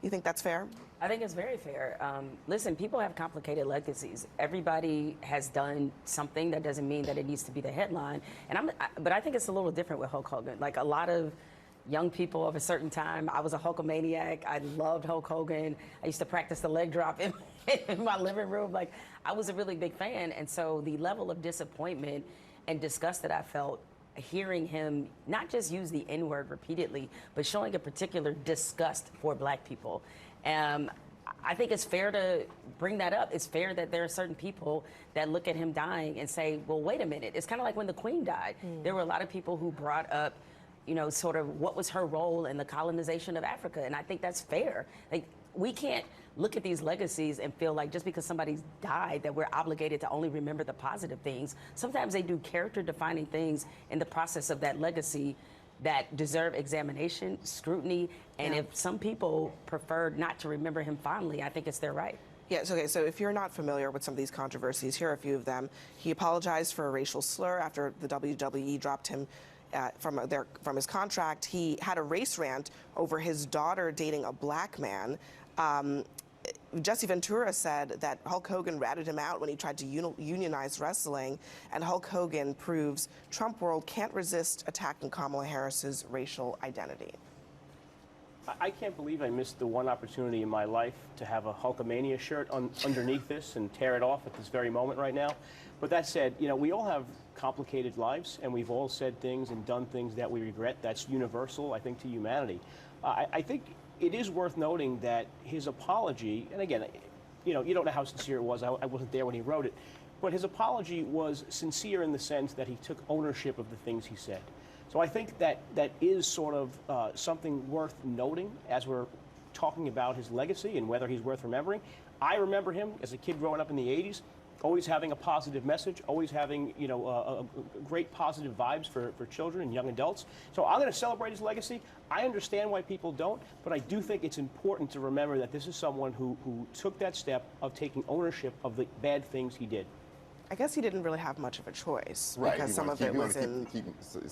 You think that's fair? I think it's very fair. Listen, people have complicated legacies. Everybody has done something. That doesn't mean that it needs to be the headline. But I think it's a little different with Hulk Hogan. Like a lot of young people of a certain time, I was a Hulkamaniac. I loved Hulk Hogan. I used to practice the leg drop in my living room. Like I was a really big fan. And so the level of disappointment and disgust that I felt hearing him not just use the N-word repeatedly, but showing a particular disgust for black people. I think it's fair to bring that up. It's fair that there are certain people that look at him dying and say, well, wait a minute. It's kind of like when the Queen died. There were a lot of people who brought up, you know, sort of what was her role in the colonization of Africa. And I think that's fair. Like, we can't look at these legacies and feel like just because somebody's died that we're obligated to only remember the positive things. Sometimes they do character-defining things in the process of that legacy that deserve examination, scrutiny, and if some people prefer not to remember him fondly, I think it's their right. Yes, okay, so if you're not familiar with some of these controversies, here are a few of them. He apologized for a racial slur after the WWE dropped him from his contract. He had a race rant over his daughter dating a black man. Jesse Ventura said that Hulk Hogan ratted him out when he tried to unionize wrestling, and Hulk Hogan proves Trump world can't resist attacking Kamala Harris's racial identity. I can't believe I missed the one opportunity in my life to have a Hulkamania shirt underneath this and tear it off at this very moment right now. But that said, you know, we all have complicated lives, and we've all said things and done things that we regret. That's universal, I think, to humanity. I think it is worth noting that his apology, and again, you know, you don't know how sincere it was. I wasn't there when he wrote it. But his apology was sincere in the sense that he took ownership of the things he said. So I think that is sort of something worth noting as we're talking about his legacy and whether he's worth remembering. I remember him as a kid growing up in the 80s, always having a positive message, always having, you know, great positive vibes for children and young adults. So I'm going to celebrate his legacy. I understand why people don't, but I do think it's important to remember that this is someone who took that step of taking ownership of the bad things he did. I guess he didn't really have much of a choice, right, because some of it was in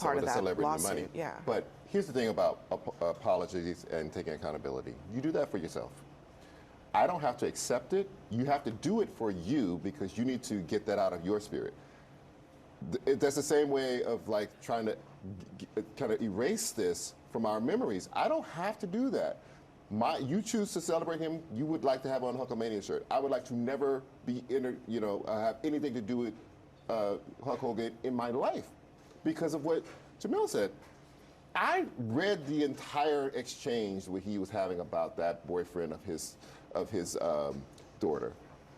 part of that lawsuit. Money. Yeah. But here's the thing about apologies and taking accountability. You do that for yourself. I don't have to accept it. You have to do it for you because you need to get that out of your spirit. That's the same way of like trying to kind of erase this from our memories. I don't have to do that. You choose to celebrate him. You would like to have on a Hulkamania shirt. I would like to never be have anything to do with Hulk Hogan in my life because of what Jemele said. I read the entire exchange that he was having about that boyfriend of his daughter.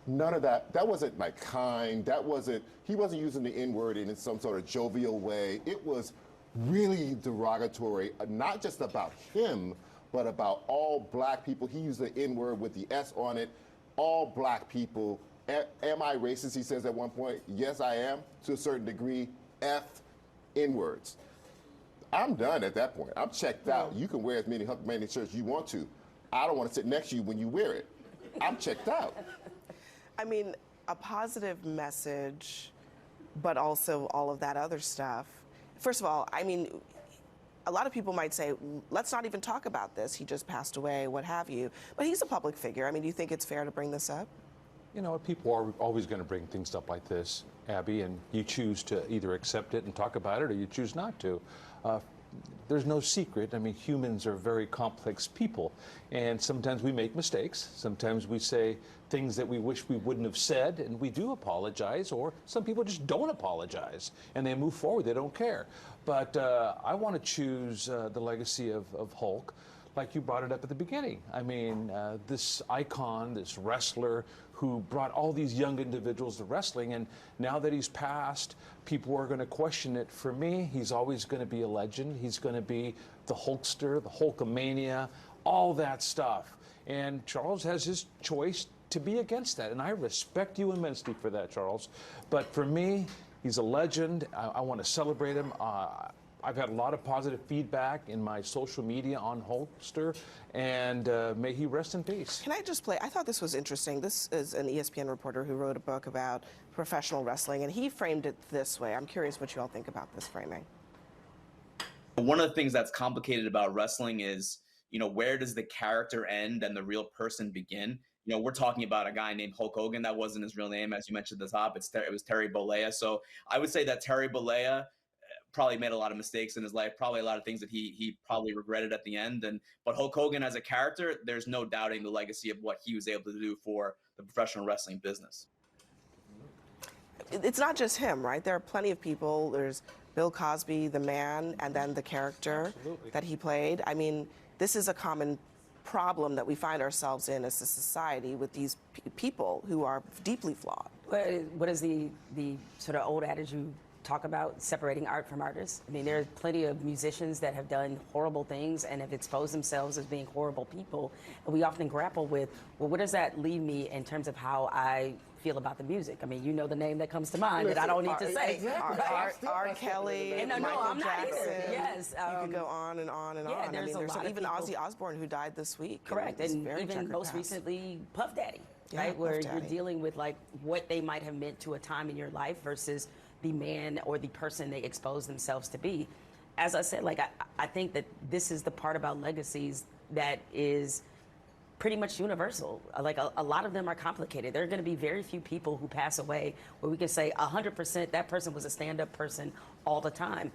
None of that. That wasn't like kind. That wasn't. He wasn't using the N-word in some sort of jovial way. It was really derogatory, not just about him, but about all black people. He used the N-word with the S on it. All black people. Am I racist? He says at one point. Yes, I am, to a certain degree. F N-words. I'm done at that point. I'm checked out. You can wear as many Hulkamania shirts you want to. I don't want to sit next to you when you wear it. I'm checked out. I mean, a positive message, but also all of that other stuff. First of all, I mean, a lot of people might say, let's not even talk about this. He just passed away, what have you. But he's a public figure. I mean, do you think it's fair to bring this up? You know, people are always going to bring things up like this, Abby, and you choose to either accept it and talk about it or you choose not to. There's no secret. I mean, humans are very complex people, and sometimes we make mistakes. Sometimes we say things that we wish we wouldn't have said, and we do apologize, or some people just don't apologize, and they move forward. They don't care. But I want to choose the legacy of Hulk, like you brought it up at the beginning. I mean, this icon, this wrestler who brought all these young individuals to wrestling, and now that he's passed, people are going to question it. For me, he's always going to be a legend. He's going to be the Hulkster, the Hulkamania, all that stuff. And Charles has his choice to be against that, and I respect you immensely for that, Charles. But for me, he's a legend. I want to celebrate him. I've had a lot of positive feedback in my social media on Hulkster, and may he rest in peace. Can I just play? I thought this was interesting. This is an ESPN reporter who wrote a book about professional wrestling, and he framed it this way. I'm curious what you all think about this framing. One of the things that's complicated about wrestling is where does the character end and the real person begin? We're talking about a guy named Hulk Hogan. That wasn't his real name, as you mentioned at the top. It was Terry Bollea. So I would say that Terry Bollea probably made a lot of mistakes in his life, probably a lot of things that he probably regretted at the end. But Hulk Hogan as a character, there's no doubting the legacy of what he was able to do for the professional wrestling business. It's not just him, right? There are plenty of people. There's Bill Cosby, the man, and then the character that he played. I mean, this is a common problem that we find ourselves in as a society with these people who are deeply flawed. What is the sort of old adage you talk about, separating art from artists? I mean, there are plenty of musicians that have done horrible things and have exposed themselves as being horrible people. And we often grapple with, well, what does that leave me in terms of how I feel about the music? I mean, you know the name that comes to mind that I don't need to say. Exactly. R. Kelly, Michael I'm not Jackson. either. Yes. You could go on and on and yeah, on. There's I mean, there's a lot of even people. Ozzy Osbourne, who died this week. Correct. And even most recently, Puff Daddy, Yeah, right? Where Puff you're Daddy. dealing with like what they might have meant to a time in your life versus the man or the person they exposed themselves to be. As I said, like I think that this is the part about legacies that is pretty much universal. Like a lot of them are complicated. There are going to be very few people who pass away where we can say 100% that person was a stand-up person all the time.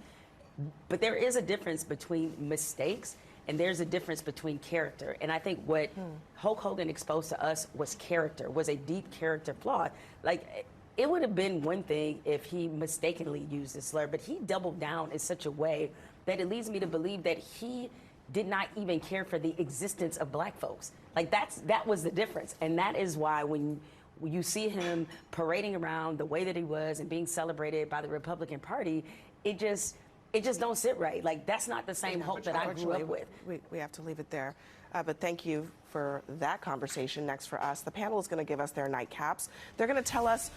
But there is a difference between mistakes and there's a difference between character. And I think what Hulk Hogan exposed to us was character, was a deep character flaw. Like, it would have been one thing if he mistakenly used a slur, but he doubled down in such a way that it leads me to believe that he did not even care for the existence of black folks. Like that was the difference. And that is why when you see him parading around the way that he was and being celebrated by the Republican Party, it just don't sit right. Like, that's not the same Hulk that I grew up with. We have to leave it there. But thank you for that conversation. Next for us, the panel is going to give us their nightcaps. They're going to tell us